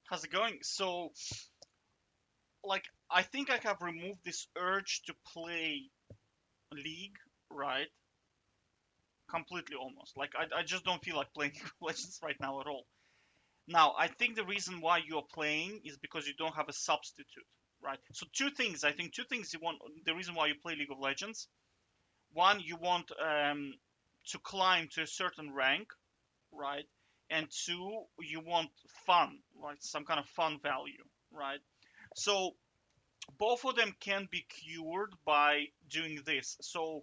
How's it going? So, like, I think I have removed this urge to play League, right? Completely almost. Like, I just don't feel like playing League of Legends right now at all. Now, I think the reason why you're playing is because you don't have a substitute, right? So, two things. I think two things you want. The reason why you play League of Legends. One, you want to climb to a certain rank, right? And two, you want fun, right? Some kind of fun value, right? So both of them can be cured by doing this. So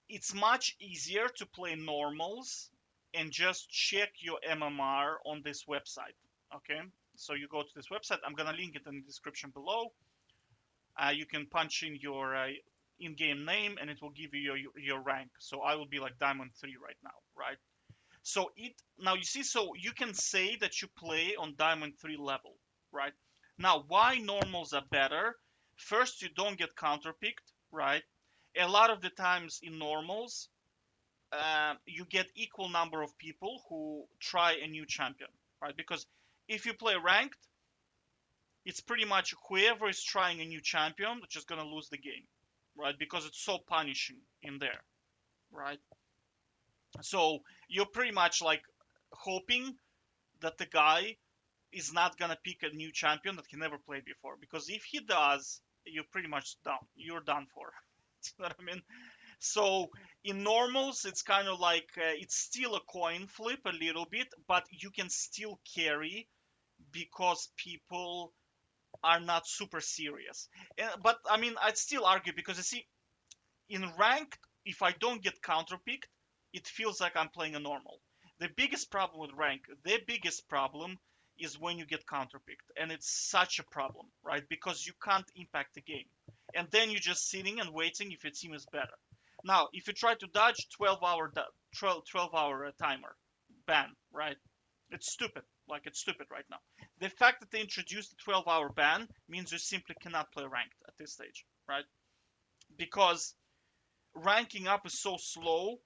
it's much easier to play normals and just check your MMR on this website. Okay, so you go to this website. I'm gonna link it in the description below. You can punch in your in-game name and it will give you your rank. So I will be like Diamond 3 right now, right? So it now you see, so you can say that you play on Diamond 3 level, right? Now, why normals are better? First, you don't get counterpicked, right? A lot of the times in normals, you get equal number of people who try a new champion, right? Because if you play ranked, it's pretty much whoever is trying a new champion is just gonna lose the game, right? Because it's so punishing in there, right? So you're pretty much like hoping that the guy is not gonna pick a new champion that he never played before. Because if he does, you're pretty much done. You're done for. You know what I mean? So in normals, it's kind of like it's still a coin flip a little bit, but you can still carry because people are not super serious. But I mean, I'd still argue because you see, in ranked, if I don't get counterpicked, it feels like I'm playing a normal. The biggest problem with rank, the biggest problem is when you get counterpicked, and it's such a problem, right? Because you can't impact the game, and then you're just sitting and waiting if your team is better. Now, if you try to dodge 12-hour timer ban, right? It's stupid. Like it's stupid right now. The fact that they introduced the 12-hour ban means you simply cannot play ranked at this stage, right? Because ranking up is so slow.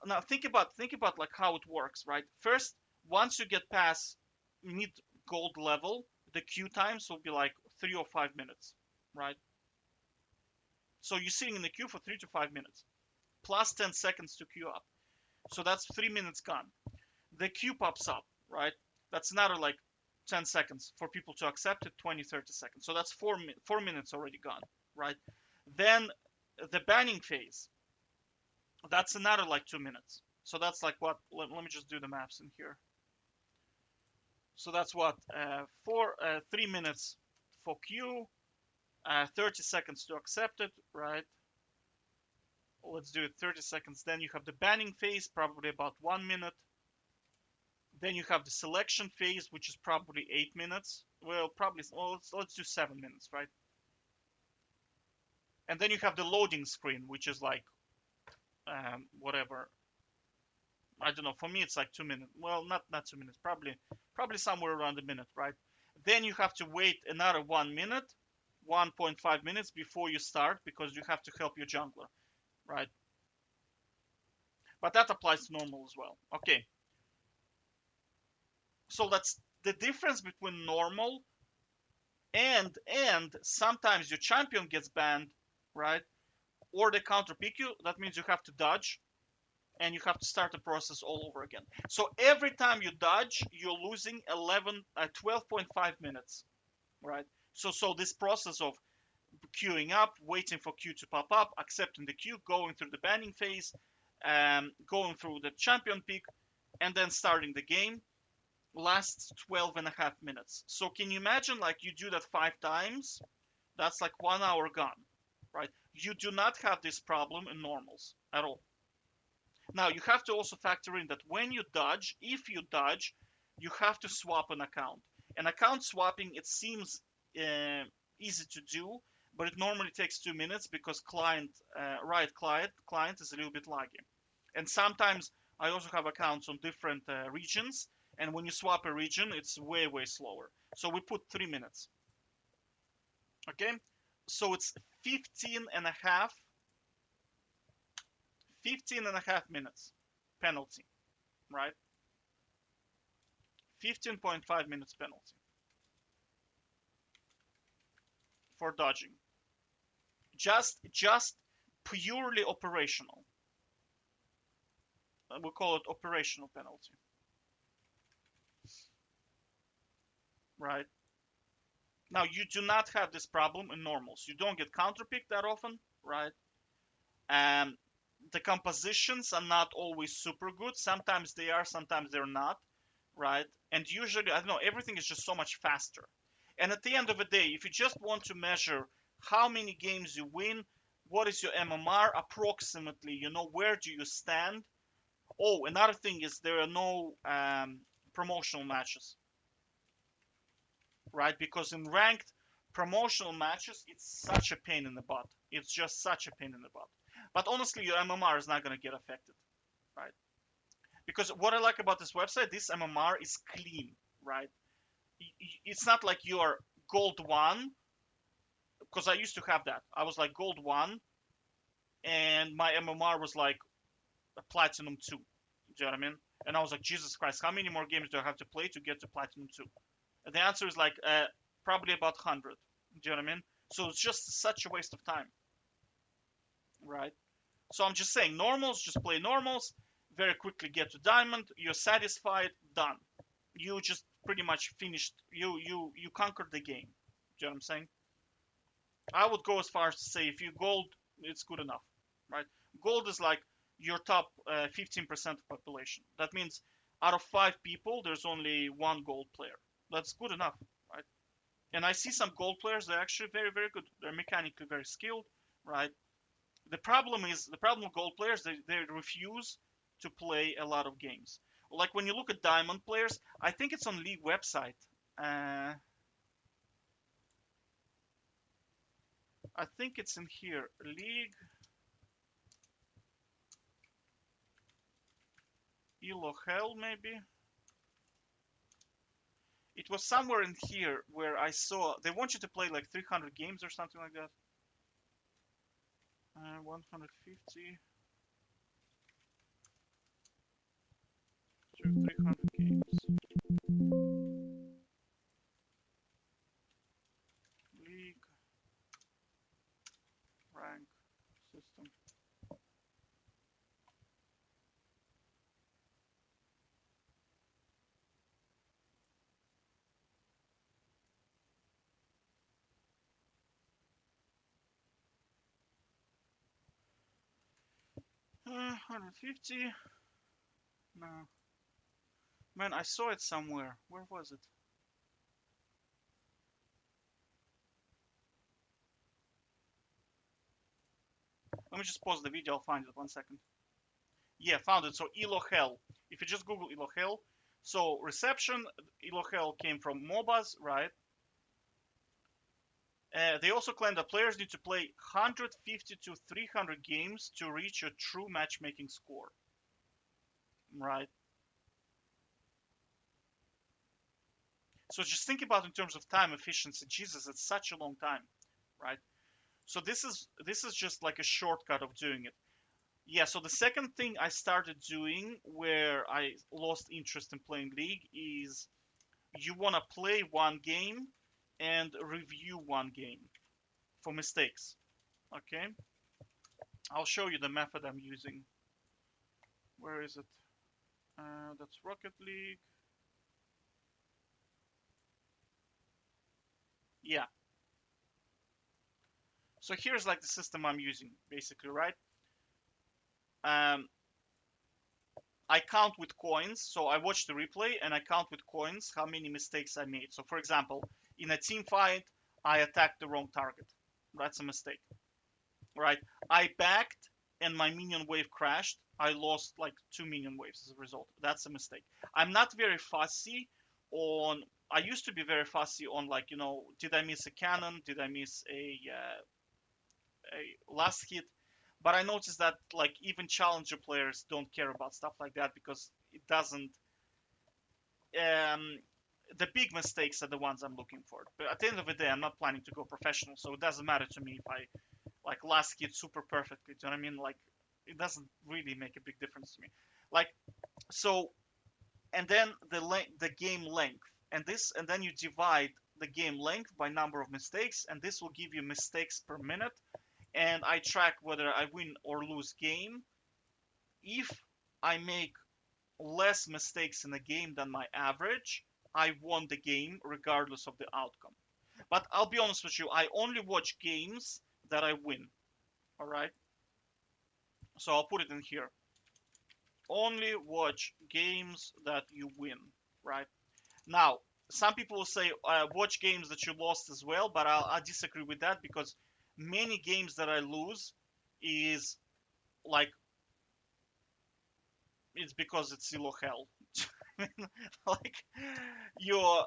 Now think about like how it works, right? First, once you get past mid gold level, the queue times will be like 3 or 5 minutes, right? So you're sitting in the queue for 3 to 5 minutes, plus 10 seconds to queue up. So that's 3 minutes gone. The queue pops up, right? That's another like 10 seconds for people to accept it, 20, 30 seconds. So that's 4 minutes already gone, right? Then the banning phase, that's another like 2 minutes. So that's like what? Let me just do the maps in here. So that's what? 3 minutes for queue, 30 seconds to accept it, right? Let's do it 30 seconds. Then you have the banning phase, probably about 1 minute. Then you have the selection phase, which is probably 8 minutes. Well, probably. Well, let's do 7 minutes, right? And then you have the loading screen, which is like whatever. I don't know. For me, it's like 2 minutes. Well, not 2 minutes. Probably somewhere around a minute, right? Then you have to wait another 1 minute, 1.5 minutes before you start because you have to help your jungler, right? But that applies to normal as well. Okay, so that's the difference between normal and sometimes your champion gets banned, right? Or they counter pick you. That means you have to dodge and you have to start the process all over again. So every time you dodge, you're losing 12.5 minutes, right? So this process of queuing up, waiting for queue to pop up, accepting the queue, going through the banning phase, going through the champion pick, and then starting the game lasts 12 and a half minutes. So can you imagine like you do that 5 times? That's like 1 hour gone, right? You do not have this problem in normals at all. Now you have to also factor in that when you dodge, if you dodge, you have to swap an account. And account swapping, it seems easy to do, but it normally takes 2 minutes because client is a little bit laggy. And sometimes I also have accounts on different regions, and when you swap a region, it's way slower. So we put 3 minutes. Okay, so it's 15 and a half 15 and a half minutes penalty, right? 15.5 minutes penalty for dodging. Just purely operational. We call it operational penalty, right? Now you do not have this problem in normals. You don't get counterpicked that often, right? And the compositions are not always super good. Sometimes they are, sometimes they're not, right? And usually, I don't know, everything is just so much faster. And at the end of the day, if you just want to measure how many games you win, what is your MMR approximately, where do you stand? Oh, another thing is there are no promotional matches, right? Because in ranked promotional matches, it's such a pain in the butt. It's just such a pain in the butt. But honestly, your MMR is not going to get affected, right? Because what I like about this website, this MMR is clean, right? It's not like you are gold one, because I used to have that. I was like gold one, and my MMR was like a platinum two. Do you know what I mean? And I was like, Jesus Christ, how many more games do I have to play to get to platinum two? And the answer is like probably about 100. Do you know what I mean? So it's just such a waste of time, right? So I'm just saying, normals, just play normals, very quickly get to diamond, you're satisfied, done. You just pretty much finished, you conquered the game. Do you know what I'm saying? I would go as far as to say if you gold, it's good enough, right? Gold is like your top 15% of population. That means out of 5 people, there's only one gold player. That's good enough, right? And I see some gold players, they're actually very, very good. They're mechanically very skilled, right? The problem with gold players, they refuse to play a lot of games. Like when you look at diamond players, I think it's on League website. Uh, I think it's in here. League Elo Hell, maybe. It was somewhere in here where I saw they want you to play like 300 games or something like that. 150 to 300 games. League rank system. 150. No, man, I saw it somewhere. Where was it? Let me just pause the video. I'll find it. 1 second. Yeah, found it. So Elohel. If you just Google Elohel, so reception Elohel came from MOBAs, right? They also claim that players need to play 150 to 300 games to reach a true matchmaking score, right? So just think about in terms of time efficiency. Jesus, it's such a long time, right? So this is just like a shortcut of doing it. Yeah, so the second thing I started doing where I lost interest in playing League is you want to play one game and review one game for mistakes. Okay, I'll show you the method I'm using. Where is it? That's Rocket League. Yeah. So here's like the system I'm using, basically, right? Um, I count with coins. So I watch the replay and I count with coins how many mistakes I made. So for example, in a team fight, I attacked the wrong target. That's a mistake, right? I backed and my minion wave crashed. I lost like 2 minion waves as a result. That's a mistake. I'm not very fussy on. I used to be very fussy on like did I miss a cannon? Did I miss a last hit? But I noticed that like even challenger players don't care about stuff like that because it doesn't. Um, the big mistakes are the ones I'm looking for. But at the end of the day, I'm not planning to go professional, so it doesn't matter to me if I like last hit super perfectly. Do you know what I mean? Like it doesn't really make a big difference to me. Like so, and then the game length, and then you divide the game length by number of mistakes, and this will give you mistakes per minute. And I track whether I win or lose game. If I make less mistakes in a game than my average, I won the game regardless of the outcome. But I'll be honest with you, I only watch games that I win. All right. So I'll put it in here. Only watch games that you win. Right. Now, some people will say watch games that you lost as well, but I disagree with that because many games that I lose is like it's because it's Zillow hell. Like your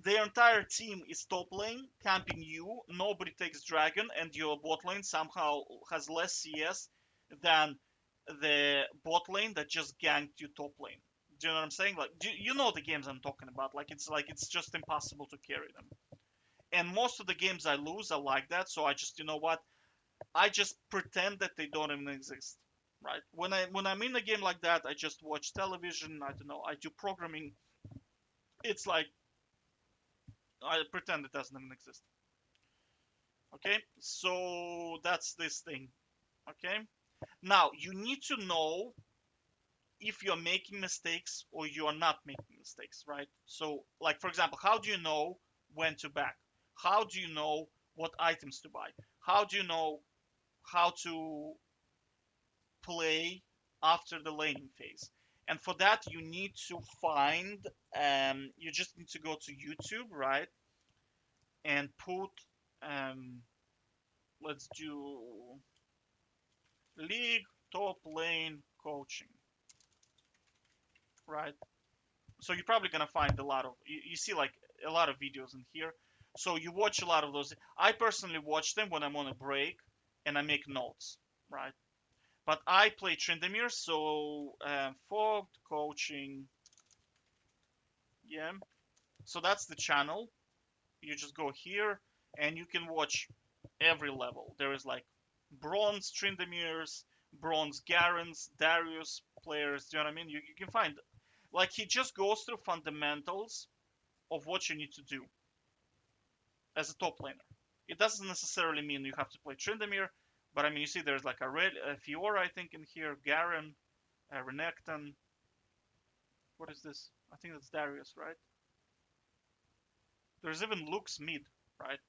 their entire team is top lane camping you. Nobody takes dragon, and your bot lane somehow has less CS than the bot lane that just ganked you top lane. Do you know what I'm saying? Like, you know the games I'm talking about? Like it's just impossible to carry them. And most of the games I lose are like that. So I just, you know what? I just pretend that they don't even exist, right? When I'm in a game like that, I just watch television. I don't know. I do programming. It's like I pretend it doesn't even exist. Okay, so that's this thing. Okay, now you need to know if you're making mistakes or you are not making mistakes, right? So, like for example, how do you know when to back? How do you know what items to buy? How do you know how to play after the laning phase? And for that, you need to find, you just need to go to YouTube, right? And put, um, let's do league top lane coaching, right? So you're probably gonna find a lot of, you see like a lot of videos in here. So you watch a lot of those. I personally watch them when I'm on a break and I make notes, right? But I play Tryndamere, so fogged coaching, yeah. So that's the channel. You just go here and you can watch every level. There is like bronze Tryndameres, bronze Garens, Darius players. Do you know what I mean? You can find like he just goes through fundamentals of what you need to do as a top laner. It doesn't necessarily mean you have to play Tryndamere, but I mean you see there's like a Fiora I think in here, Garen, Renekton. What is this? I think that's Darius, right? There's even Lux mid, right?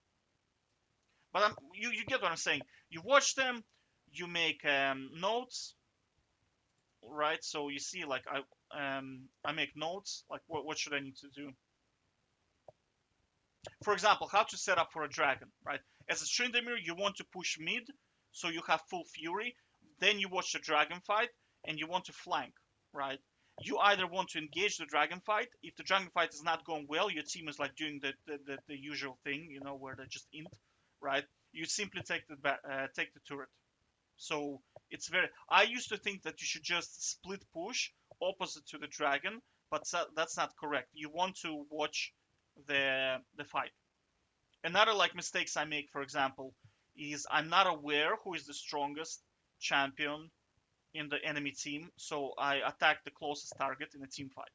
But you get what I'm saying. You watch them, you make notes, right? So you see, like I make notes, like what should I need to do? For example, how to set up for a dragon, right? As a Tryndamere, you want to push mid, so you have full fury. Then you watch the dragon fight, and you want to flank, right? You either want to engage the dragon fight. If the dragon fight is not going well, your team is like doing the usual thing, you know, where they just int, right? You simply take the turret. So it's very. I used to think that you should just split push opposite to the dragon, but that's not correct. You want to watch the fight. Another like mistakes I make, for example, is I'm not aware who is the strongest champion in the enemy team, so I attack the closest target in a team fight.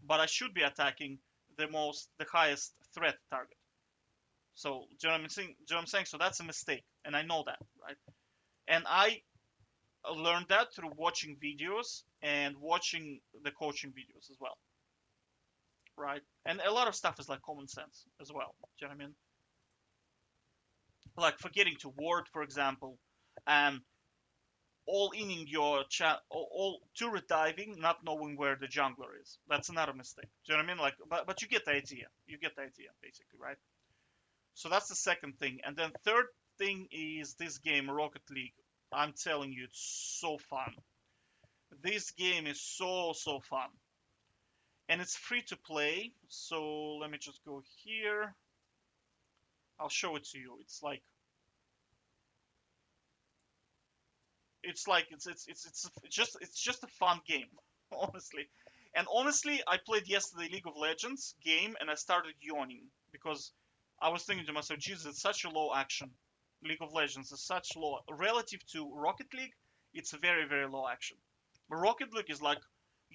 But I should be attacking the highest threat target. So do you know what I'm saying? Do you know what I'm saying? So that's a mistake, and I know that, right? And I learned that through watching videos and watching the coaching videos as well, right? And a lot of stuff is like common sense as well. Do you know what I mean? Like forgetting to ward, for example, and all inning your chat, all turret diving, not knowing where the jungler is. That's another mistake. Do you know what I mean? Like, but you get the idea. You get the idea, basically, right? So that's the second thing, and then third thing is this game, Rocket League. I'm telling you, it's so fun. This game is so fun, and it's free to play. So let me just go here. I'll show it to you. It's just a fun game, honestly. And honestly, I played yesterday League of Legends game and I started yawning because I was thinking to myself, Jesus, it's such a low action. League of Legends is such low relative to Rocket League. It's very low action. But Rocket League is like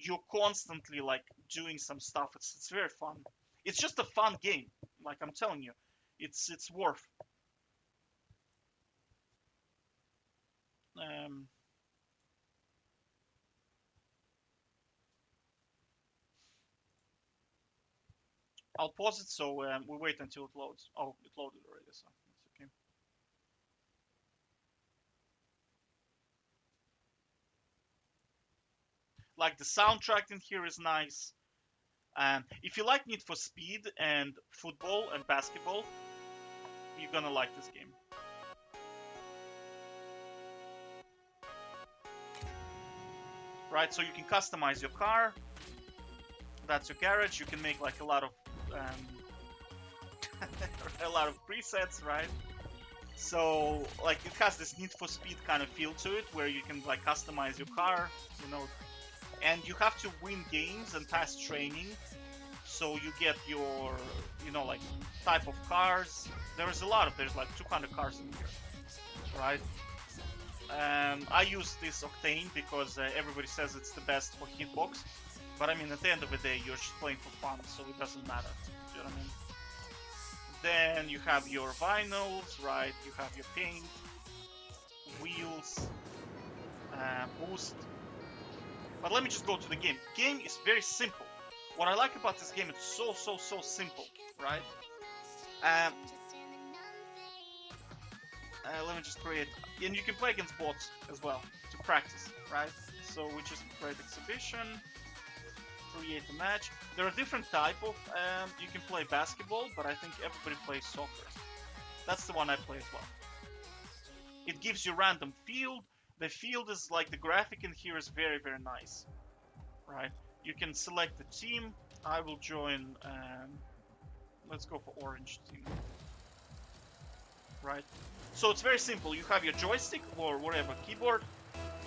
you're constantly like doing some stuff. It's very fun. It's just a fun game. Like I'm telling you, it's worth. Um, I'll pause it so we wait until it loads. Oh, it loaded already, so it's okay. Like the soundtrack in here is nice. If you like Need for Speed and football and basketball, you're gonna like this game. Right, so you can customize your car. That's your garage. You can make like a lot of a lot of presets, right? So like it has this Need for Speed kind of feel to it, where you can like customize your car, you know, and you have to win games and pass training, so you get your, you know, like type of cars. There's like 200 cars in here, right? I use this Octane because everybody says it's the best for hitbox, but I mean at the end of the day you're just playing for fun, so it doesn't matter. Do you know what I mean? Then you have your vinyls, right? You have your paint, wheels, boost. But let me just go to the game. Game is very simple. What I like about this game, it's so simple, right? Um, let me just create, and you can play against bots as well to practice, right? So we just create exhibition, create a match. There are different type of, you can play basketball, but I think everybody plays soccer. That's the one I play as well. It gives you random field. The field is like, the graphic in here is very nice, right? You can select the team. I will join, let's go for orange team, right? So it's very simple. You have your joystick or whatever keyboard.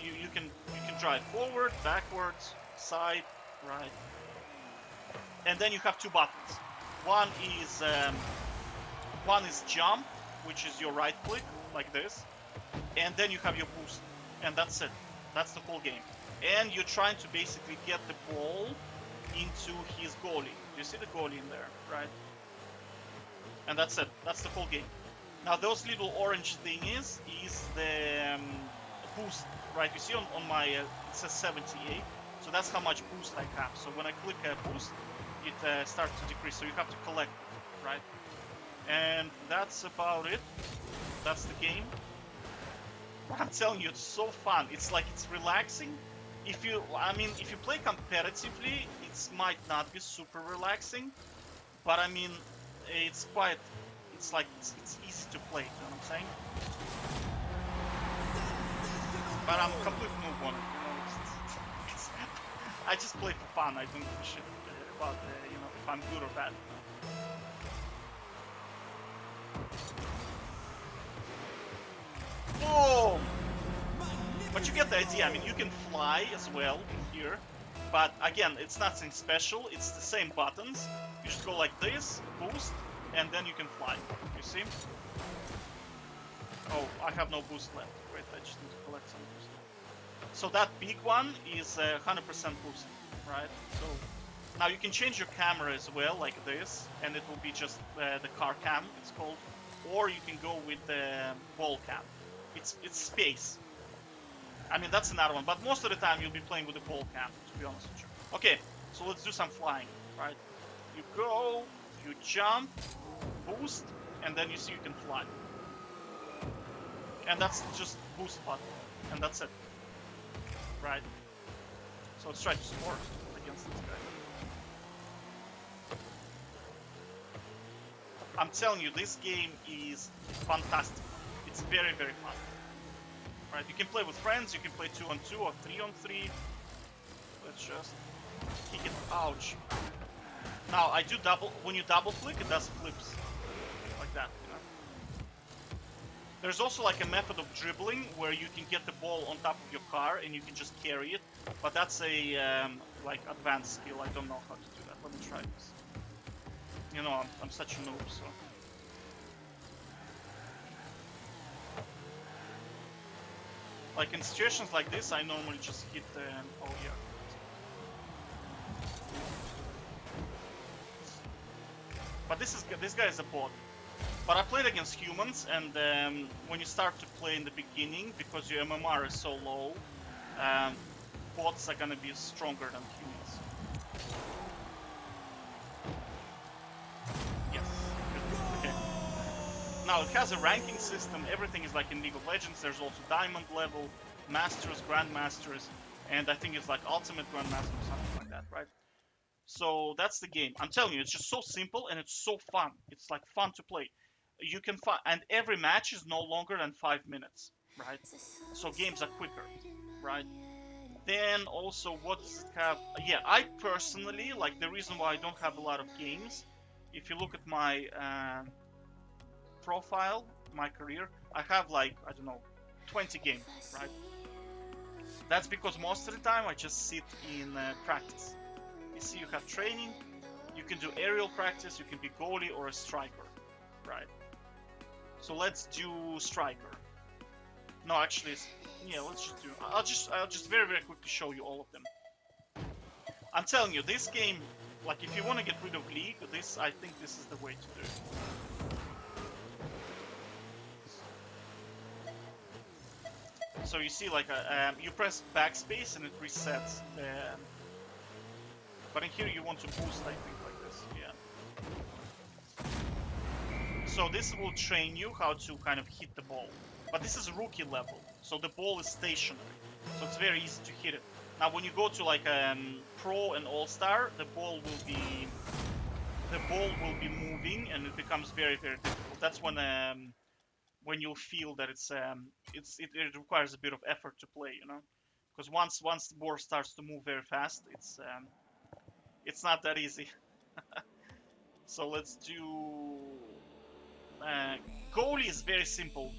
You can drive forward, backwards, side, right, and then you have two buttons. One is jump, which is your right click like this, and then you have your boost, and that's it. That's the whole game. And you're trying to basically get the ball into his goalie. You see the goalie in there, right? And that's it. That's the whole game. Now those little orange thing is the boost, right? You see on my it says 78, so that's how much boost I have. So when I click boost, it starts to decrease. So you have to collect it, right? And that's about it. That's the game. I'm telling you, it's so fun. It's like, it's relaxing. If you play competitively, it might not be super relaxing, but I mean, it's quite, it's like, it's easy to play, you know what I'm saying? But I'm a complete noob on it, you know, I just play for fun. I don't give a shit about, you know, if I'm good or bad. Boom! But you get the idea. I mean, you can fly as well here, but again, it's nothing special. It's the same buttons. You just go like this, boost, and then you can fly. You see? Oh, I have no boost left. Wait, I just need to collect some boost. So that big one is 100% boost, right? So now you can change your camera as well, like this, and it will be just the car cam, it's called, or you can go with the ball cam. It's space. I mean, that's another one, but most of the time you'll be playing with the ball cam, to be honest with you. Okay, so let's do some flying, right? You go, you jump, boost, and then you see you can fly. And that's just boost button, and that's it. Right? So let's try to score against this guy. I'm telling you, this game is fantastic. It's very fun. Right? You can play with friends, you can play 2-on-2 or 3-on-3. Let's just kick it. Ouch. Now I do when you double click, it does flips like that, you know. There's also like a method of dribbling where you can get the ball on top of your car and you can just carry it, but that's a like advanced skill. I don't know how to do that. Let me try this. You know, I'm such a noob, so. Like in situations like this, I normally just hit the, oh yeah. But this guy is a bot. But I played against humans, and when you start to play in the beginning, because your MMR is so low, um, bots are gonna be stronger than humans. Yes. Okay. Now it has a ranking system. Everything is like in League of Legends. There's also Diamond level, Masters, Grandmasters, and I think it's like Ultimate Grandmaster or something like that, right? So that's the game. I'm telling you, it's just so simple and it's so fun. It's like fun to play. You can find, and every match is no longer than 5 minutes, right? So games are quicker, right? Then also, what does it have? Yeah, I personally like the reason why I don't have a lot of games. If you look at my profile, my career, I have like I don't know, 20 games, right? That's because most of the time I just sit in practice. You see, you have training, you can do aerial practice, you can be goalie or a striker, right? So let's do striker. No, actually, yeah, let's just do. I'll just very quickly show you all of them. I'm telling you, this game, like if you want to get rid of League, I think this is the way to do it. So you see, like, you press backspace and it resets. But in here you want to boost, I think, like this. Yeah. So this will train you how to kind of hit the ball. But this is rookie level, so the ball is stationary. So it's very easy to hit it. Now when you go to like pro and all-star, the ball will be moving and it becomes very difficult. That's when you'll feel that it requires a bit of effort to play, you know, because once the ball starts to move very fast, it's not that easy. So let's do goalie is very simple.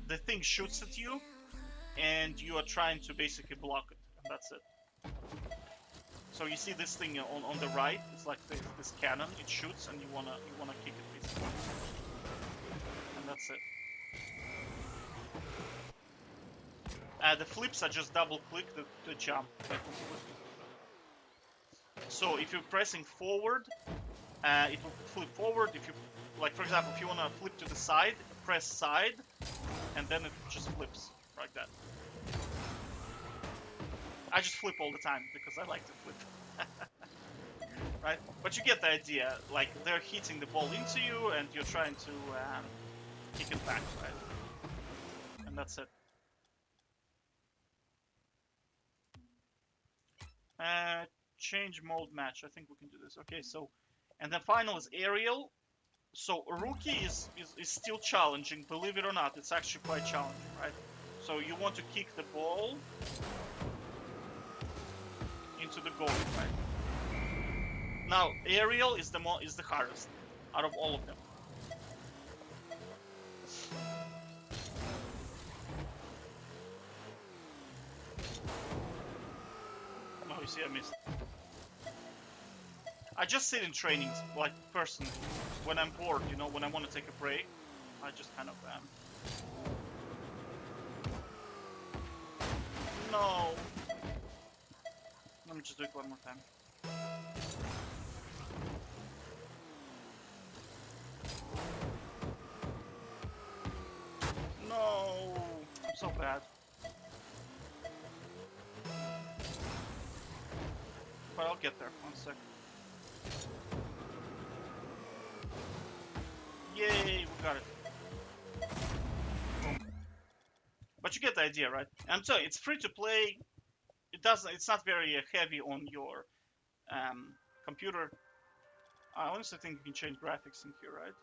The thing shoots at you, and you are trying to basically block it, and that's it. So you see this thing on the right, it's like this cannon, it shoots and you wanna kick it basically. And that's it. The flips are just double click the jump. So if you're pressing forward, it will flip forward. If you, like for example, if you wanna flip to the side, press side, and then it just flips like that. I just flip all the time because I like to flip. Right? But you get the idea. Like, they're hitting the ball into you, and you're trying to kick it back, right? And that's it. Change mode match. I think we can do this. Okay, so... And then final is aerial. So, rookie is still challenging. Believe it or not, it's actually quite challenging, right? So, you want to kick the ball into the goal, right? Now, aerial is the hardest out of all of them. Oh, you see, I missed. I just sit in trainings, like, personally. When I'm bored, you know, when I want to take a break, I just kind of No! Let me just do it one more time. No! I'm so bad. But I'll get there. 1 sec. Yay! We got it. Boom. But you get the idea, right? And so it's free to play. It's not very heavy on your computer. I honestly think you can change graphics in here, right?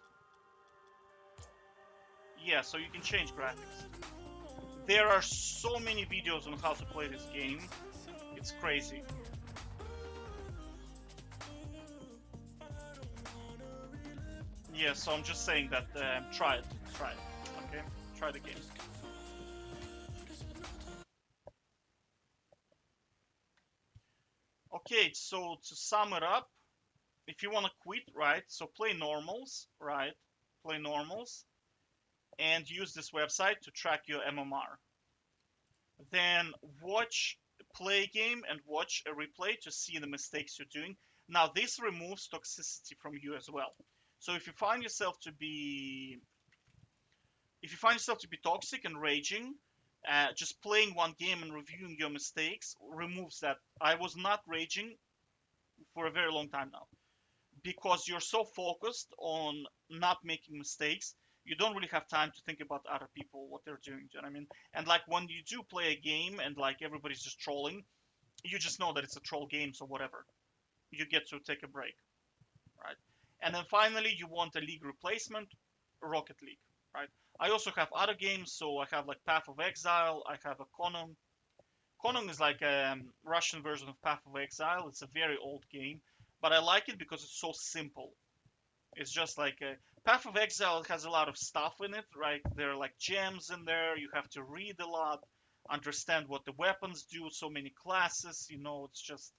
Yeah, so you can change graphics. There are so many videos on how to play this game. It's crazy. Yeah, so I'm just saying that try it, okay? Try the game. Okay, so to sum it up, if you want to quit, right? So play normals, right? Play normals, and use this website to track your MMR. Then watch play a game and watch a replay to see the mistakes you're doing. Now this removes toxicity from you as well. So if you find yourself to be toxic and raging, just playing one game and reviewing your mistakes removes that. I was not raging for a very long time now because you're so focused on not making mistakes. You don't really have time to think about other people, what they're doing. Do you know what I mean? And like when you do play a game and like everybody's just trolling, you just know that it's a troll game, so whatever. You get to take a break, right? And then finally, you want a league replacement, Rocket League, right? I also have other games, so I have like Path of Exile, I have a Konong. Konong is like a Russian version of Path of Exile. It's a very old game, but I like it because it's so simple. It's just like Path of Exile has a lot of stuff in it, right? There are like gems in there. You have to read a lot, understand what the weapons do. So many classes, it's just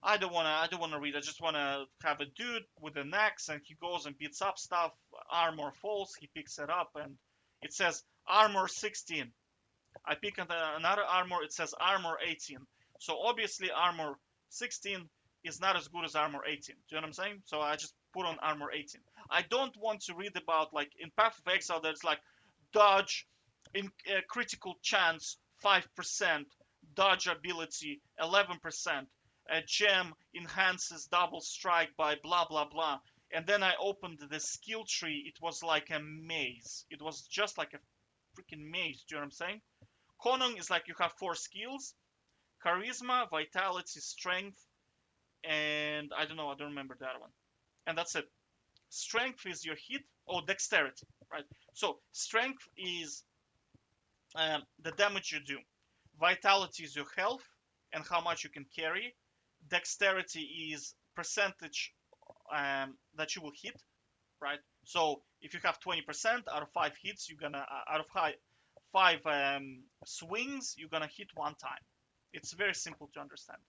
I don't wanna read. I just wanna have a dude with an axe, and he goes and beats up stuff. Armor falls, he picks it up, and it says armor 16. I pick another armor, it says armor 18. So obviously armor 16 is not as good as armor 18. Do you know what I'm saying? So I just put on armor 18. I don't want to read about like in Path of Exile there's like dodge in critical chance 5%, dodge ability 11%, a gem enhances double strike by blah blah blah. And then I opened the skill tree. It was like a maze. It was just like a freaking maze. Do you know what I'm saying? Konong is like you have 4 skills: charisma, vitality, strength, and I don't know, I don't remember the other one. And that's it. Strength is your hit, or dexterity, right? So strength is the damage you do. Vitality is your health and how much you can carry. Dexterity is percentage that you will hit, right? So if you have 20% out of 5 hits, you're gonna out of five swings, you're gonna hit one time. It's very simple to understand.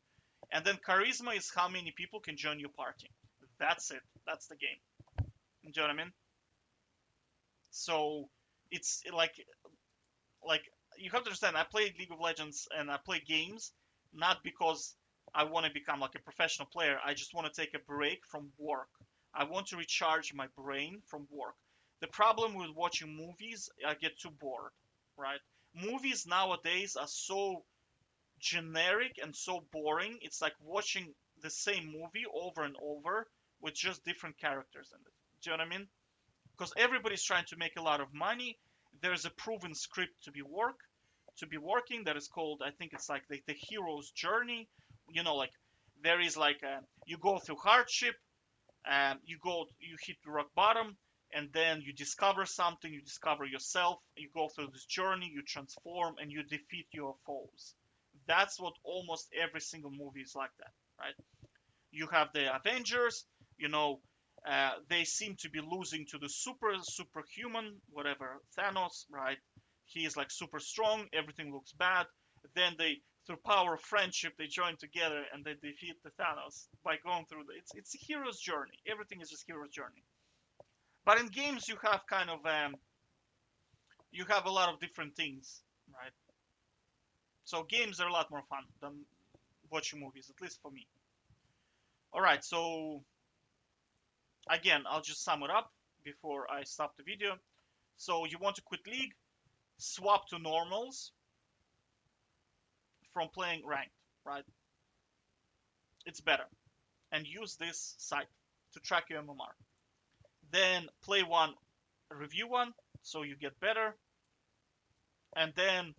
And then charisma is how many people can join your party. That's it. That's the game. Do you know what I mean? So it's like you have to understand. I play League of Legends and I play games not because I want to become like a professional player. I just want to take a break from work. I want to recharge my brain from work. The problem with watching movies, I get too bored, right? Movies nowadays are so generic and so boring. It's like watching the same movie over and over with just different characters in it. Do you know what I mean? Because everybody's trying to make a lot of money. There's a proven script to be working that is called, I think it's like the hero's journey. Like there is like you go through hardship, and you hit rock bottom, and then you discover something, you discover yourself, you go through this journey, you transform, and you defeat your foes. That's what almost every single movie is like that, right? You have the Avengers, you know, they seem to be losing to the superhuman, whatever, Thanos, right? He is like super strong, everything looks bad. Then through power of friendship, they join together and they defeat the Thanos by going through it's a hero's journey. Everything is just hero's journey. But in games, you have kind of you have a lot of different things, right? So games are a lot more fun than watching movies, at least for me. All right, so again, I'll just sum it up before I stop the video. So you want to quit League, swap to normals from playing ranked, right? It's better. And use this site to track your MMR. Then play one, review one, so you get better. And then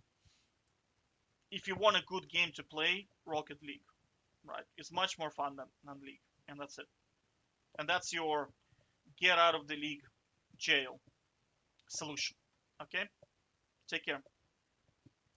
if you want a good game to play, Rocket League, right? It's much more fun than League. And that's it. And that's your get out of the league jail solution. Okay? Take care.